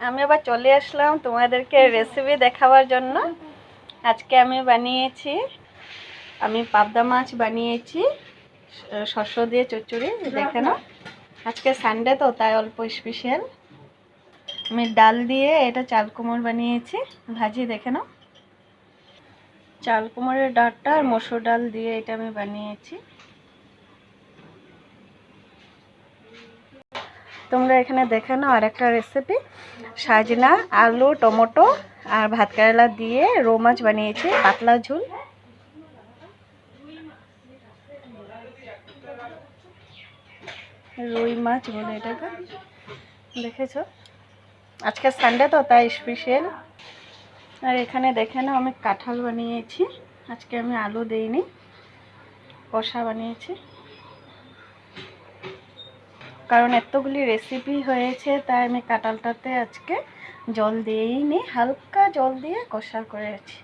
আমি আবার চলে আসলাম তোমাদেরকে রেসিপি দেখাবার জন্য। আজকে আমি বানিয়েছি পাবদা মাছ বানিয়েছি শস্য দিয়ে চচ্চড়ি। দেখে নাও, আজকে সানডে তো তাই অল্প স্পেশাল। আমি ডাল দিয়ে এটা চাল কুমড় বানিয়েছি ভাজি। দেখে নাও, চাল কুমড়ের ডালটা আর মসুর ডাল দিয়ে এটা আমি বানিয়েছি। তোমরা এখানে দেখে নাও আর একটা রেসিপি, সাজনা আলু টমেটো আর ভাত কেরেলা দিয়ে রৌ মাছ বানিয়েছি, পাতলা ঝোল। রুই মাছ বলে এটাকে, দেখেছো? আজকে সানডে তো তাই স্পেশাল। আর এখানে দেখে নাও আমি কাঁঠাল বানিয়েছি, আজকে আমি আলু দিইনি, কষা বানিয়েছি। কারণ এতগুলি রেসিপি হয়েছে তাই আমি কাঁঠালটাতে আজকে জল দিইনি, হালকা জল দিয়ে কষা করেছি।